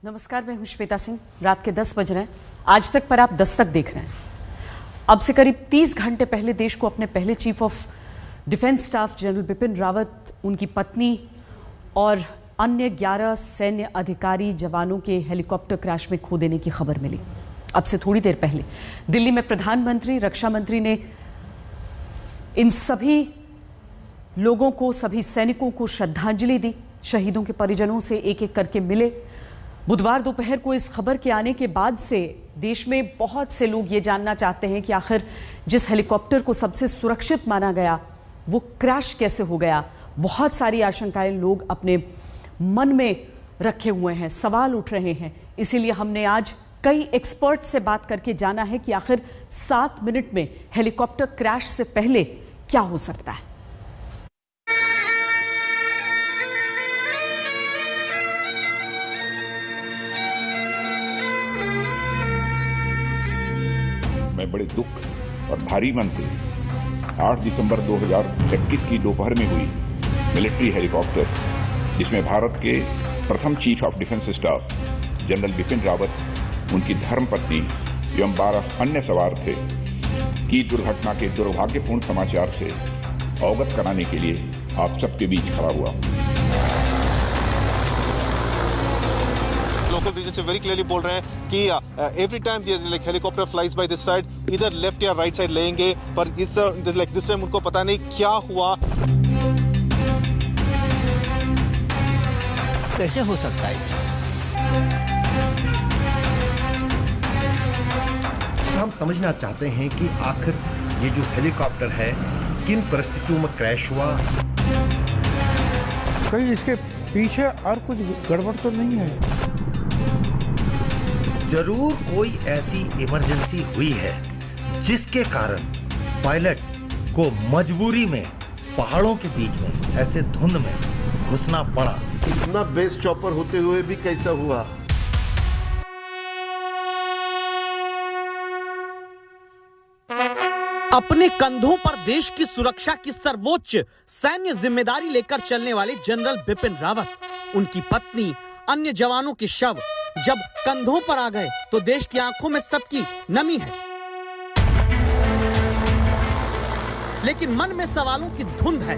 नमस्कार, मैं हूं श्वेता सिंह। रात के 10 बज रहे हैं। आज तक पर आप दस्तक देख रहे हैं। अब से करीब 30 घंटे पहले देश को अपने पहले chief of defence staff general Bipin Rawat, उनकी पत्नी और अन्य 11 सैन्य अधिकारी जवानों के हेलीकॉप्टर क्रैश में खो देने की खबर मिली। अब से थोड़ी देर पहले दिल्ली में प्रधानमंत्री, रक्षा मंत्री ने इन सभी लोगों को, सभी सैनिकों को श्रद्धांजलि दी। शहीदों के परिजनों से एक एक करके मिले। बुधवार दोपहर को इस खबर के आने के बाद से देश में बहुत से लोग ये जानना चाहते हैं कि आखिर जिस हेलीकॉप्टर को सबसे सुरक्षित माना गया वो क्रैश कैसे हो गया। बहुत सारी आशंकाएं लोग अपने मन में रखे हुए हैं, सवाल उठ रहे हैं। इसीलिए हमने आज कई एक्सपर्ट से बात करके जाना है कि आखिर 7 मिनट में हेलीकॉप्टर क्रैश से पहले क्या हो सकता है। मैं बड़े दुख और भारी मन से 8 दिसंबर 2021 की दोपहर में हुई मिलिट्री हेलीकॉप्टर, जिसमें भारत के प्रथम chief of defence staff general Bipin Rawat, उनकी धर्मपत्नी एवं 12 अन्य सवार थे, की दुर्घटना के दुर्भाग्यपूर्ण समाचार से अवगत कराने के लिए आप सबके बीच खड़ा हुआ। लोकल रीजन से वेरी क्लियरली बोल रहे हैं कि every time helicopter flies by this side, इधर लेफ्ट या राइट साइड लेंगे, पर दिस टाइम उनको पता नहीं क्या हुआ। कैसे हो सकता है इसमें? हम समझना चाहते हैं कि आखिर ये जो हेलीकॉप्टर है किन परिस्थितियों में क्रैश हुआ। कहीं इसके पीछे और कुछ गड़बड़ तो नहीं है? जरूर कोई ऐसी इमरजेंसी हुई है जिसके कारण पायलट को मजबूरी में पहाड़ों के बीच में ऐसे धुंध में घुसना पड़ा। इतना बेस चॉपर होते हुए भी कैसा हुआ? अपने कंधों पर देश की सुरक्षा की सर्वोच्च सैन्य जिम्मेदारी लेकर चलने वाले जनरल बिपिन रावत, उनकी पत्नी, अन्य जवानों के शव जब कंधों पर आ गए तो देश की आंखों में सबकी नमी है, लेकिन मन में सवालों की धुंध है।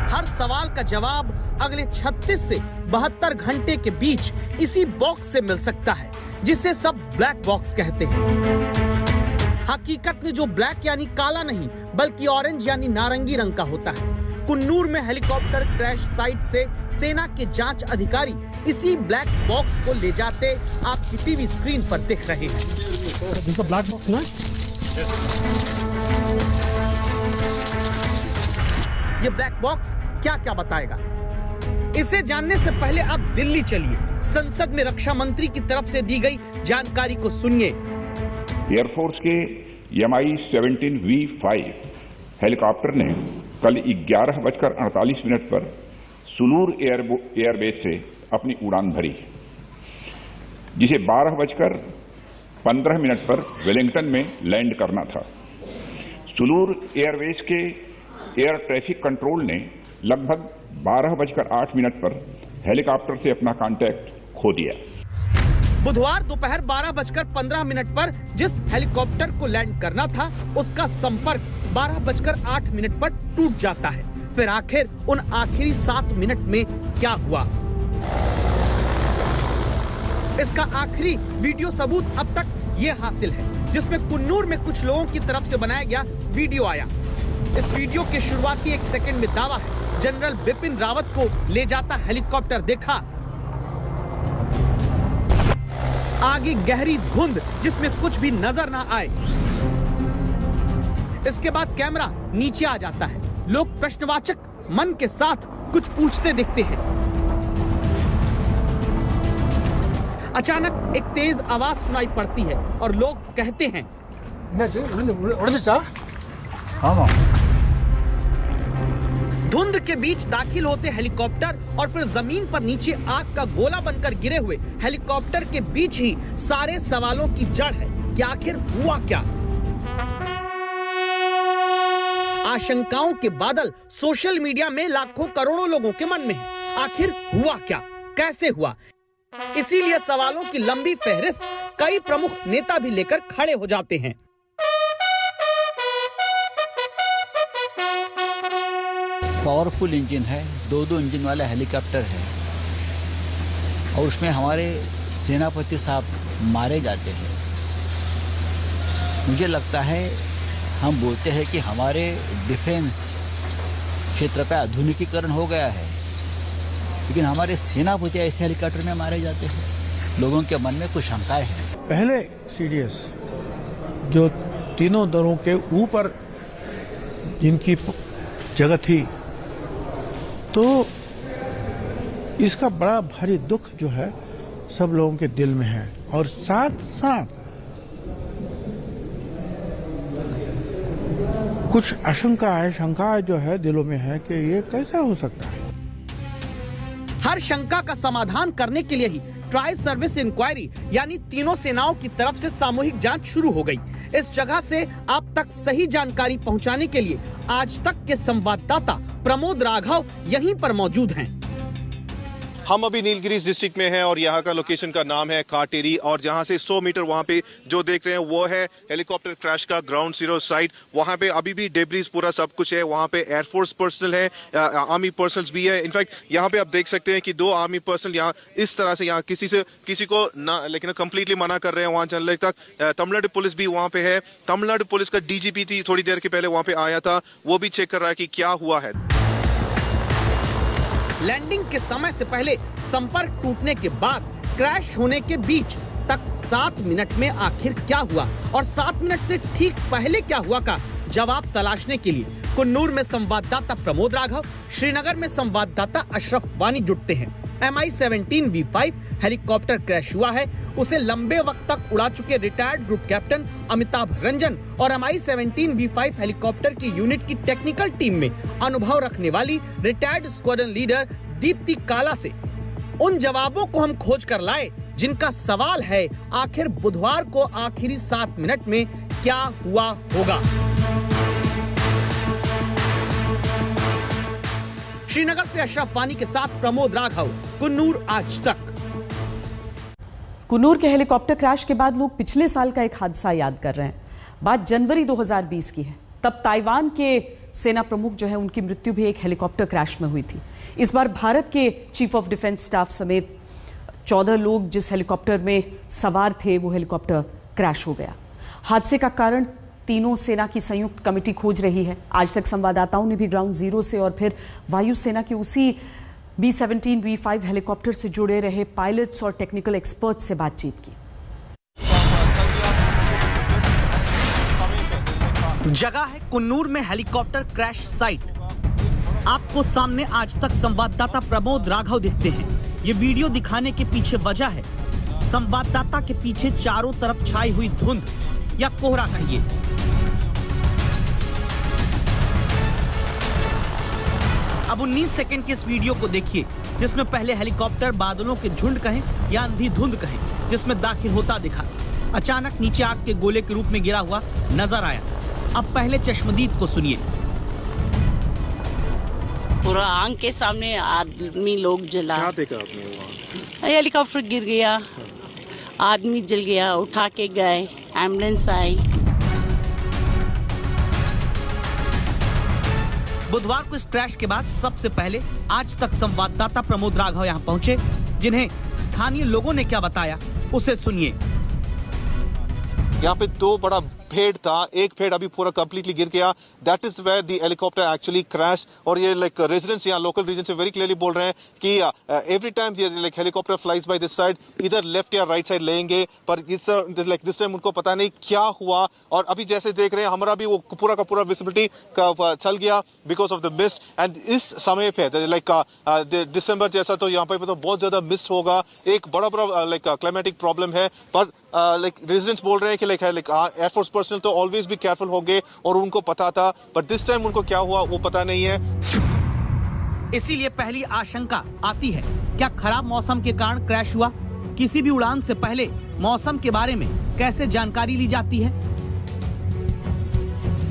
हर सवाल का जवाब अगले 36 से 72 घंटे के बीच इसी बॉक्स से मिल सकता है, जिसे सब ब्लैक बॉक्स कहते हैं। हकीकत में जो ब्लैक यानी काला नहीं, बल्कि ऑरेंज यानी नारंगी रंग का होता है। कुन्नूर में हेलीकॉप्टर क्रैश साइट से सेना के जांच अधिकारी इसी ब्लैक बॉक्स को ले जाते आपकी टीवी स्क्रीन पर दिख रहे हैं। This is a black box, ना? ये ब्लैक बॉक्स क्या क्या बताएगा, इसे जानने से पहले आप दिल्ली चलिए। संसद में रक्षा मंत्री की तरफ से दी गई जानकारी को सुनिए। एयरफोर्स के Mi-17V5 हेलीकॉप्टर ने कल 11:48 पर सुलूर एयरबेस से अपनी उड़ान भरी, जिसे 12:15 पर वेलिंगटन में लैंड करना था। सुलूर एयरबेस के एयर ट्रैफिक कंट्रोल ने लगभग 12:08 पर हेलीकॉप्टर से अपना कांटेक्ट खो दिया। बुधवार दोपहर 12:15 पर जिस हेलीकॉप्टर को लैंड करना था, उसका संपर्क 12:08 पर टूट जाता है। फिर आखिर उन आखिरी 7 मिनट में क्या हुआ, इसका आखिरी वीडियो सबूत अब तक ये हासिल है, जिसमें कुन्नूर में कुछ लोगों की तरफ से बनाया गया वीडियो आया। इस वीडियो के शुरुआती 1 सेकंड में दावा है, जनरल बिपिन रावत को ले जाता हेलीकॉप्टर देखा। आगे गहरी धुंध जिसमें कुछ भी नजर ना आए। इसके बाद कैमरा नीचे आ जाता है। लोग प्रश्नवाचक मन के साथ कुछ पूछते दिखते हैं। अचानक एक तेज आवाज सुनाई पड़ती है और लोग कहते हैं, धुंध के बीच दाखिल होते हेलीकॉप्टर और फिर जमीन पर नीचे आग का गोला बनकर गिरे हुए हेलीकॉप्टर के बीच ही सारे सवालों की जड़ है कि आखिर हुआ क्या। आशंकाओं के बादल सोशल मीडिया में लाखों करोड़ों लोगों के मन में है। आखिर हुआ क्या, कैसे हुआ, इसीलिए सवालों की लंबी फहरिस्त कई प्रमुख नेता भी लेकर खड़े हो जाते हैं। पावरफुल इंजन है, 2 इंजन वाला हेलीकॉप्टर है और उसमें हमारे सेनापति साहब मारे जाते हैं। मुझे लगता है हम बोलते हैं कि हमारे डिफेंस क्षेत्र का आधुनिकीकरण हो गया है, लेकिन हमारे सेनापति ऐसे हेलीकॉप्टर में मारे जाते हैं। लोगों के मन में कुछ शंकाएं हैं। पहले सीडीएस जो तीनों दलों के ऊपर जिनकी जगह थी, तो इसका बड़ा भारी दुख जो है सब लोगों के दिल में है। और साथ साथ कुछ शंका जो है दिलों में है कि ये कैसा हो सकता है। हर शंका का समाधान करने के लिए ही ट्राई सर्विस इंक्वायरी यानी तीनों सेनाओं की तरफ से सामूहिक जांच शुरू हो गई। इस जगह से आप तक सही जानकारी पहुंचाने के लिए आज तक के संवाददाता प्रमोद राघव यहीं पर मौजूद हैं। हम अभी नीलगिरीज डिस्ट्रिक्ट में हैं और यहाँ का लोकेशन का नाम है काटेरी और जहाँ से 100 मीटर वहाँ पे जो देख रहे हैं वो है हेलीकॉप्टर क्रैश का ग्राउंड जीरो साइट। वहाँ पे अभी भी डेब्रीज पूरा सब कुछ है। वहाँ पे एयरफोर्स पर्सनल है, आर्मी पर्सनल भी है। इनफैक्ट यहाँ पे आप देख सकते हैं कि 2 आर्मी पर्सनल यहाँ इस तरह से यहाँ किसी को ना लेकिन कंप्लीटली मना कर रहे हैं वहाँ चलने तक। तमिलनाडु पुलिस भी वहाँ पे है। तमिलनाडु पुलिस का डीजीपी थी थोड़ी देर के पहले वहाँ पे आया था, वो भी चेक कर रहा है कि क्या हुआ है। लैंडिंग के समय से पहले, संपर्क टूटने के बाद, क्रैश होने के बीच तक 7 मिनट में आखिर क्या हुआ और 7 मिनट से ठीक पहले क्या हुआ का जवाब तलाशने के लिए कुन्नूर में संवाददाता प्रमोद राघव, श्रीनगर में संवाददाता अशरफ वानी जुटते हैं। MI-17 V5 हेलीकॉप्टर क्रैश हुआ है। उसे लंबे वक्त तक उड़ा चुके retired group captain Amitabh Ranjan और MI-17 V5 हेलीकॉप्टर की यूनिट की टेक्निकल टीम में अनुभव रखने वाली रिटायर्ड स्क्वाड्रन लीडर दीप्ति काला से उन जवाबों को हम खोज कर लाए जिनका सवाल है आखिर बुधवार को आखिरी 7 मिनट में क्या हुआ होगा। श्रीनगर से अशरफ वानी के साथ प्रमोद राघव, कुन्नूर आज तक। कुन्नूर के हेलीकॉप्टर क्रैश के बाद लोग पिछले साल का एक हादसा याद कर रहे हैं। बात जनवरी 2020 की है। तब ताइवान के सेना प्रमुख जो है उनकी मृत्यु भी एक हेलीकॉप्टर क्रैश में हुई थी। इस बार भारत के चीफ ऑफ डिफेंस स्टाफ समेत 14 लोग जिस हेलीकॉप्टर में सवार थे वो हेलीकॉप्टर क्रैश हो गया। हादसे का कारण तीनों सेना की संयुक्त कमेटी खोज रही है। आज तक संवाददाताओं ने भी ग्राउंड जीरो से और फिर वायुसेना की उसी B-17 V5 हेलीकॉप्टर से जुड़े रहे पायलट्स और टेक्निकल एक्सपर्ट्स से बातचीत की। जगह है कुन्नूर में हेलीकॉप्टर क्रैश साइट। आपको सामने आज तक संवाददाता प्रमोद राघव दिखते हैं। ये वीडियो दिखाने के पीछे वजह है संवाददाता के पीछे चारों तरफ छाई हुई धुंध या कोहरा कहिए। अब 19 सेकंड के इस वीडियो को देखिए जिसमें पहले हेलीकॉप्टर बादलों के झुंड कहें या अंधी धुंध कहें जिसमें दाखिल होता दिखा। अचानक नीचे आग के गोले के रूप में गिरा हुआ नजर आया। अब पहले चश्मदीद को सुनिए। पूरा आंख के सामने आदमी लोग जला। क्या देखा आपने वहाँ? हेलीकॉप्टर गिर गया, आदमी जल गया, उठा के गए, एम्बुलेंस आई। बुधवार को इस क्रैश के बाद सबसे पहले आज तक संवाददाता प्रमोद राघव यहां पहुंचे। जिन्हें स्थानीय लोगों ने क्या बताया उसे सुनिए। यहाँ पे 2 बड़ा भेड़ था, एक भेड़ अभी पूरा कंप्लीटली गिर गया। That is where the helicopter actually crash. और ये लाइक रेजिडेंट्स यहाँ लोकल रीजन से वेरी क्लियरली बोल रहे हैं कि every time like helicopter flies by this side, इधर लेफ्ट या राइट साइड लेंगे, पर लाइक दिस टाइम उनको पता नहीं क्या हुआ। और अभी जैसे देख रहे हैं हमारा भी वो पूरा का पूरा विजिबिलिटी चल गया because of the mist. And इस समय पे लाइक दिसंबर जैसा तो यहाँ पे तो बहुत ज्यादा मिस्ट होगा, एक बड़ा लाइक क्लाइमेटिक प्रॉब्लम है। पर लाइक रेजिडेंट्स बोल रहे हैं कि लाइक एयरफोर्स पर्सनल तो ऑलवेज भी केयरफुल होंगे और उनको पता था, बट दिस टाइम उनको क्या हुआ वो पता नहीं है। इसीलिए पहली आशंका आती है, क्या खराब मौसम के कारण क्रैश हुआ? किसी भी उड़ान से पहले मौसम के बारे में कैसे जानकारी ली जाती है?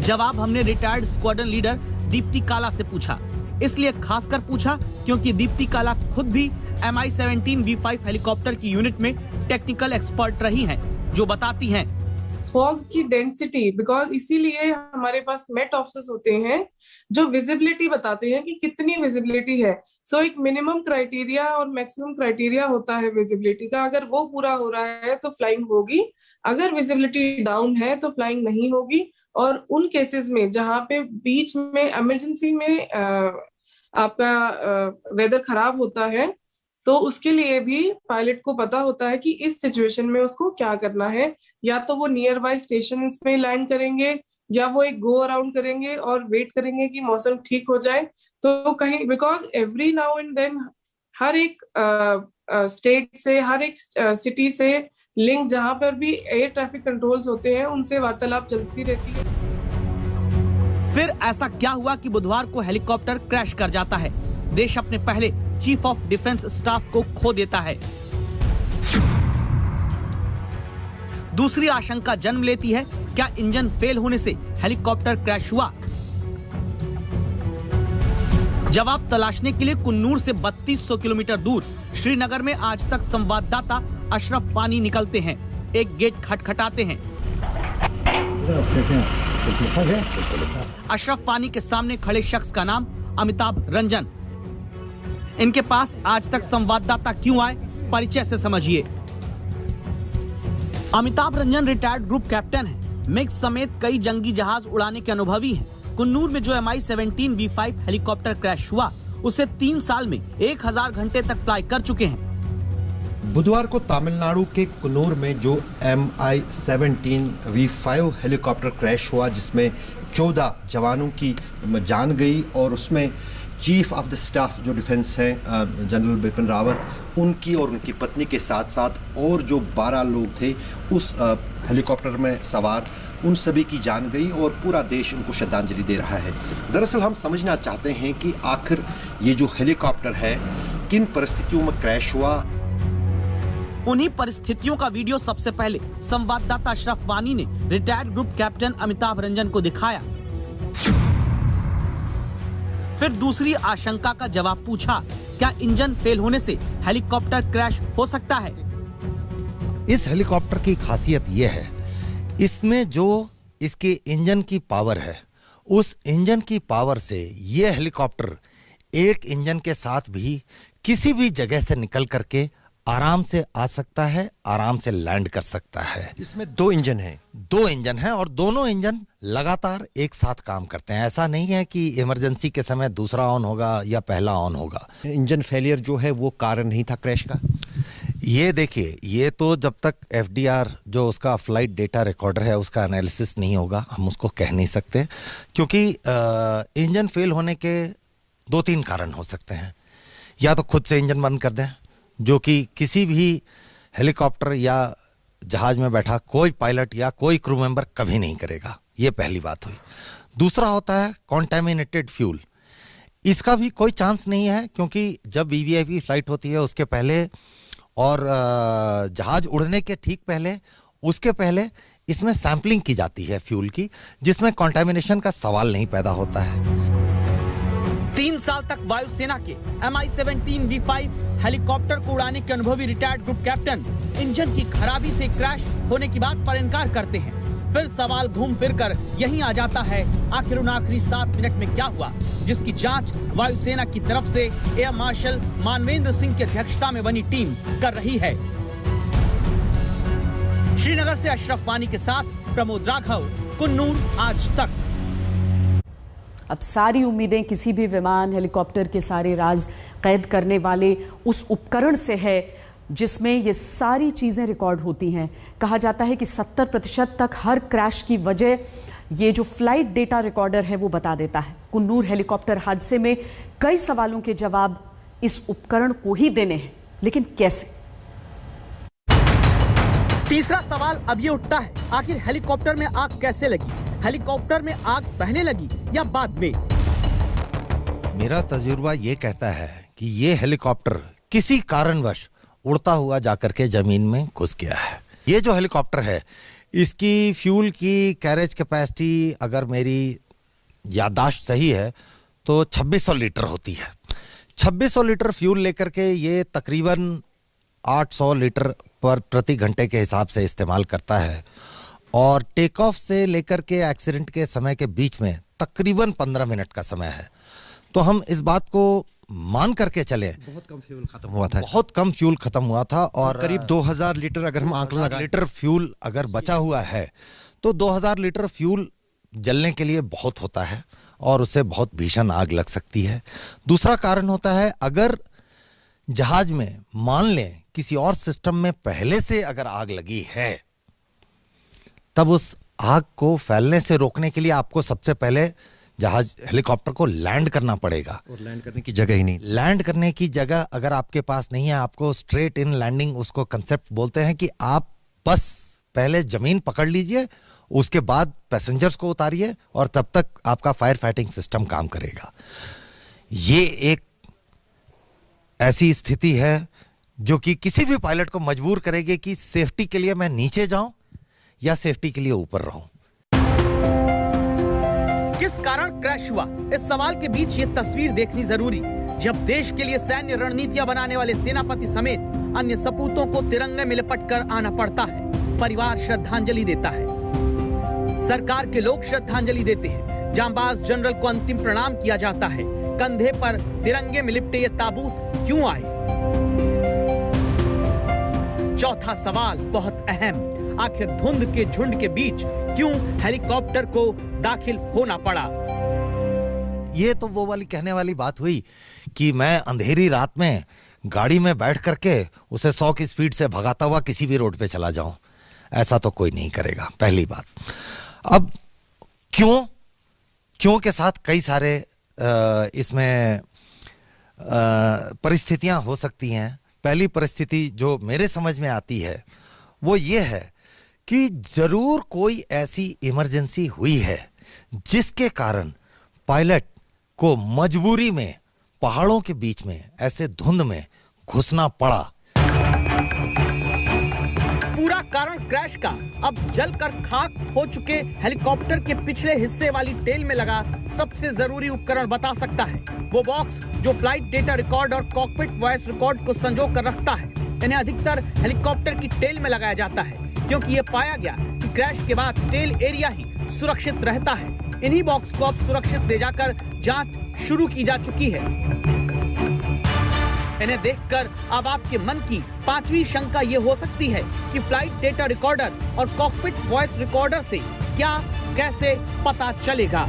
जवाब हमने रिटायर्ड स्क्वाड्रन लीडर दीप्ति काला से पूछा। इसलिए खासकर पूछा क्योंकि दीप्ति काला खुद भी MI-17 V5 हेलीकॉप्टर की यूनिट में टेक्निकल एक्सपर्ट रही हैं, जो बताती हैं फॉग की डेंसिटी, बिकॉज इसीलिए हमारे पास मेट ऑफिसर्स होते हैं जो विजिबिलिटी बताते हैं कि कितनी विजिबिलिटी है। सो एक मिनिमम क्राइटेरिया और मैक्सिमम क्राइटेरिया होता है विजिबिलिटी का। अगर वो पूरा हो रहा है तो फ्लाइंग होगी, अगर विजिबिलिटी डाउन है तो फ्लाइंग नहीं होगी। और उन केसेस में जहाँ पे बीच में इमरजेंसी में आपका वेदर खराब होता है, तो उसके लिए भी पायलट को पता होता है कि इस सिचुएशन में उसको क्या करना है। या तो वो नियर बाय स्टेशन में लैंड करेंगे या वो एक गो अराउंड करेंगे और वेट करेंगे कि मौसम ठीक हो जाए। तो कहीं, because every now and then हर एक स्टेट से, हर एक सिटी से लिंक जहां पर भी एयर ट्रैफिक कंट्रोल्स होते हैं उनसे वार्तालाप चलती रहती है। फिर ऐसा क्या हुआ कि बुधवार को हेलीकॉप्टर क्रैश कर जाता है? देश अपने पहले चीफ ऑफ डिफेंस स्टाफ को खो देता है। दूसरी आशंका जन्म लेती है, क्या इंजन फेल होने से हेलीकॉप्टर क्रैश हुआ? जवाब तलाशने के लिए कुन्नूर से 3200 किलोमीटर दूर श्रीनगर में आज तक संवाददाता अशरफ वानी निकलते हैं। एक गेट खटखटाते हैं। अशरफ वानी के सामने खड़े शख्स का नाम अमिताभ रंजन। इनके पास आज तक संवाददाता क्यों आए, परिचय से समझिए। Amitabh Ranjan retired group captain हैं। मिग समेत कई जंगी जहाज उड़ाने के अनुभवी हैं। कुन्नूर में जो MI-17 V5 हेलीकॉप्टर क्रैश हुआ, उसे 3 साल में 1000 घंटे तक फ्लाई कर चुके हैं। बुधवार को तमिलनाडु के कुन्नूर में जो MI-17 V5 हेलीकॉप्टर क्रैश हुआ, जिसमें 14 जवानों की जान गई और उसमें चीफ ऑफ द स्टाफ जो डिफेंस हैं जनरल बिपिन रावत, उनकी और उनकी पत्नी के साथ साथ और जो 12 लोग थे उस हेलीकॉप्टर में सवार, उन सभी की जान गई और पूरा देश उनको श्रद्धांजलि दे रहा है। दरअसल हम समझना चाहते हैं कि आखिर ये जो हेलीकॉप्टर है किन परिस्थितियों में क्रैश हुआ। उन्हीं परिस्थितियों का वीडियो सबसे पहले संवाददाता अशरफ वानी ने retired group captain Amitabh Ranjan को दिखाया। फिर दूसरी आशंका का जवाब पूछा, क्या इंजन फेल होने से हेलीकॉप्टर क्रैश हो सकता है? इस हेलीकॉप्टर की खासियत यह है, इसमें जो इसके इंजन की पावर है, उस इंजन की पावर से यह हेलीकॉप्टर एक इंजन के साथ भी किसी भी जगह से निकल करके आराम से आ सकता है, आराम से लैंड कर सकता है। इसमें 2 इंजन हैं और दोनों इंजन लगातार एक साथ काम करते हैं। ऐसा नहीं है कि इमरजेंसी के समय दूसरा ऑन होगा या पहला ऑन होगा। इंजन फेलियर जो है वो कारण नहीं था क्रैश का। ये देखिए, ये तो जब तक FDR जो उसका फ्लाइट डेटा रिकॉर्डर है उसका एनालिसिस नहीं होगा, हम उसको कह नहीं सकते, क्योंकि इंजन फेल होने के 2-3 कारण हो सकते हैं। या तो खुद से इंजन बंद कर दें, जो कि किसी भी हेलीकॉप्टर या जहाज में बैठा कोई पायलट या कोई क्रू मेंबर कभी नहीं करेगा, ये पहली बात हुई। दूसरा होता है कॉन्टेमिनेटेड फ्यूल। इसका भी कोई चांस नहीं है, क्योंकि जब VVIP फ्लाइट होती है उसके पहले और जहाज उड़ने के ठीक पहले, उसके पहले इसमें सैंपलिंग की जाती है फ्यूल की, जिसमें कॉन्टेमिनेशन का सवाल नहीं पैदा होता है। 3 साल तक वायुसेना के MI-17 V5 हेलीकॉप्टर को उड़ाने के अनुभवी रिटायर्ड ग्रुप कैप्टन इंजन की खराबी से क्रैश होने की बात पर इनकार करते हैं। फिर सवाल घूम फिर कर यहीं आ जाता है, आखिर उन आखिरी 7 मिनट में क्या हुआ, जिसकी जांच वायुसेना की तरफ से एयर मार्शल मानवेंद्र सिंह की अध्यक्षता में बनी टीम कर रही है। श्रीनगर से अशरफ वानी के साथ प्रमोद राघव, कुन्नूर आज तक। अब सारी उम्मीदें किसी भी विमान, हेलीकॉप्टर के सारे राज कैद करने वाले उस उपकरण से है जिसमें ये सारी चीज़ें रिकॉर्ड होती हैं। कहा जाता है कि 70% तक हर क्रैश की वजह ये जो फ्लाइट डेटा रिकॉर्डर है वो बता देता है। कुन्नूर हेलीकॉप्टर हादसे में कई सवालों के जवाब इस उपकरण को ही देने हैं, लेकिन कैसे? तीसरा सवाल अब ये उठता है, आखिर हेलीकॉप्टर में आग कैसे लगी? हेलीकॉप्टर में आग पहले लगी या बाद में? मेरा तजुर्बा ये कहता है कि ये हेलीकॉप्टर किसी कारणवश उड़ता हुआ जाकर के जमीन में घुस गया है। ये जो हेलीकॉप्टर है, इसकी फ्यूल की कैरेज कैपेसिटी अगर मेरी याददाश्त सही है तो 2600 लीटर होती है। 2600 लीटर फ्यूल लेकर के ये तकरीबन 800 लीटर पर प्रति घंटे के हिसाब से इस्तेमाल करता है और टेक ऑफ से लेकर के एक्सीडेंट के समय के बीच में तकरीबन 15 मिनट का समय है। तो हम इस बात को मान करके चले, बहुत कम फ्यूल खत्म हुआ था, बहुत कम फ्यूल खत्म हुआ था और करीब 2000 लीटर अगर हम आंकड़ा लगाएं, लीटर फ्यूल अगर बचा हुआ है तो 2000 लीटर फ्यूल जलने के लिए बहुत होता है और उससे बहुत भीषण आग लग सकती है। दूसरा कारण होता है, अगर जहाज में मान लें किसी और सिस्टम में पहले से अगर आग लगी है, तब उस आग को फैलने से रोकने के लिए आपको सबसे पहले जहाज हेलीकॉप्टर को लैंड करना पड़ेगा। और लैंड करने की जगह ही नहीं, लैंड करने की जगह अगर आपके पास नहीं है, आपको स्ट्रेट इन लैंडिंग, उसको कंसेप्ट बोलते हैं कि आप बस पहले जमीन पकड़ लीजिए, उसके बाद पैसेंजर्स को उतारिए और तब तक आपका फायर फाइटिंग सिस्टम काम करेगा। ये एक ऐसी स्थिति है जो कि किसी भी पायलट को मजबूर करेगी कि सेफ्टी के लिए मैं नीचे जाऊं या सेफ्टी के लिए ऊपर रहूं। किस कारण क्रैश हुआ, इस सवाल के बीच ये तस्वीर देखनी जरूरी। जब देश के लिए सैन्य रणनीतियां बनाने वाले सेनापति समेत अन्य सपूतों को तिरंगे में लिपट कर आना पड़ता है, परिवार श्रद्धांजलि देता है, सरकार के लोग श्रद्धांजलि देते हैं, जांबाज जनरल को अंतिम प्रणाम किया जाता है, कंधे पर तिरंगे में लिपटे ये ताबूत क्यों आए? चौथा सवाल बहुत अहम, आखिर धुंध के झुंड के बीच क्यों हेलीकॉप्टर को दाखिल होना पड़ा? ये तो वो वाली कहने वाली बात हुई कि मैं अंधेरी रात में गाड़ी में बैठ करके उसे 100 की स्पीड से भगाता हुआ किसी भी रोड पे चला जाऊं, ऐसा तो कोई नहीं करेगा, पहली बात। अब क्यों के साथ कई सारे इसमें परिस्थितियां हो सकती हैं। पहली परिस्थिति जो मेरे समझ में आती है वो ये है कि जरूर कोई ऐसी इमरजेंसी हुई है जिसके कारण पायलट को मजबूरी में पहाड़ों के बीच में ऐसे धुंध में घुसना पड़ा। पूरा कारण क्रैश का अब जलकर खाक हो चुके हेलीकॉप्टर के पिछले हिस्से वाली टेल में लगा सबसे जरूरी उपकरण बता सकता है। वो बॉक्स जो फ्लाइट डेटा रिकॉर्ड और कॉकपिट वॉइस रिकॉर्ड को संजो कर रखता है। इन्हें अधिकतर हेलीकॉप्टर की टेल में लगाया जाता है क्योंकि ये पाया गया कि क्रैश के बाद टेल एरिया ही सुरक्षित रहता है। इन्हीं बॉक्स को अब सुरक्षित ले जाकर जांच शुरू की जा चुकी है। इन्हें देखकर अब आपके मन की पांचवी शंका ये हो सकती है कि फ्लाइट डेटा रिकॉर्डर और कॉकपिट वॉइस रिकॉर्डर से क्या कैसे पता चलेगा?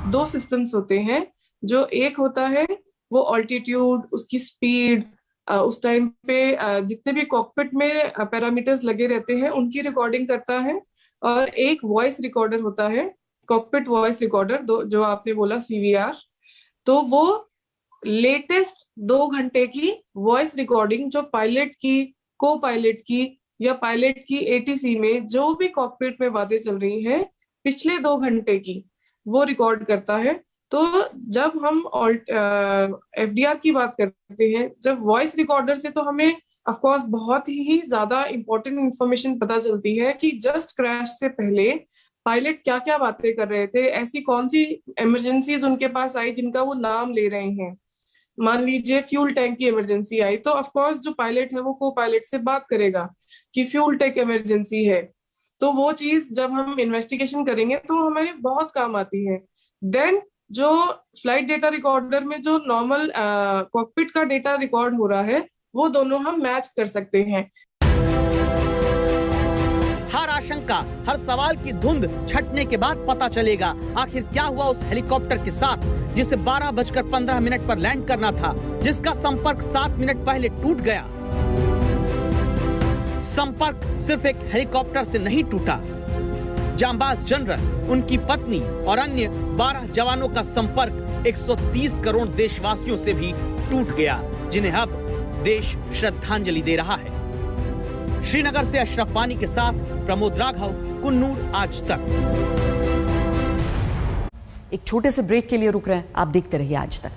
दो सिस्टम्स होते हैं, जो एक होता है वो ऑल्टीट्यूड, उसकी स्पीड, उस टाइम पे जितने भी कॉकपिट में पैरामीटर्स लगे रहते हैं उनकी रिकॉर्डिंग करता है, और एक वॉइस रिकॉर्डर होता है, कॉकपिट वॉइस रिकॉर्डर, जो आपने बोला CVR। तो वो लेटेस्ट 2 घंटे की वॉइस रिकॉर्डिंग जो पायलट की, को पायलट की या पायलट की ATC में जो भी कॉकपिट में बातें चल रही हैं पिछले 2 घंटे की, वो रिकॉर्ड करता है। तो जब हम FDR की बात करते हैं, जब वॉइस रिकॉर्डर से तो हमें ऑफ कोर्स बहुत ही ज्यादा इंपॉर्टेंट इंफॉर्मेशन पता चलती है कि जस्ट क्रैश से पहले पायलट क्या क्या बातें कर रहे थे, ऐसी कौन सी इमरजेंसीज उनके पास आई जिनका वो नाम ले रहे हैं। मान लीजिए फ्यूल टैंक की इमरजेंसी आई तो ऑफ कोर्स जो पायलट है वो को पायलट से बात करेगा कि फ्यूल टैंक इमरजेंसी है। तो वो चीज जब हम इन्वेस्टिगेशन करेंगे तो हमें बहुत काम आती है। देन जो फ्लाइट डेटा रिकॉर्डर में जो नॉर्मल कॉकपिट का डेटा रिकॉर्ड हो रहा है वो दोनों हम मैच कर सकते हैं। हर आशंका, हर सवाल की धुंध छटने के बाद पता चलेगा आखिर क्या हुआ उस हेलीकॉप्टर के साथ जिसे 12:15 पर लैंड करना था, जिसका संपर्क 7 मिनट पहले टूट गया। संपर्क सिर्फ एक हेलीकॉप्टर से नहीं टूटा, जांबाज जनरल, उनकी पत्नी और अन्य 12 जवानों का संपर्क 130 करोड़ देशवासियों से भी टूट गया, जिन्हें अब देश श्रद्धांजलि दे रहा है। श्रीनगर से अशरफ वानी के साथ प्रमोद राघव, कुन्नूर आज तक। एक छोटे से ब्रेक के लिए रुक रहे हैं, आप देखते रहिए आज तक।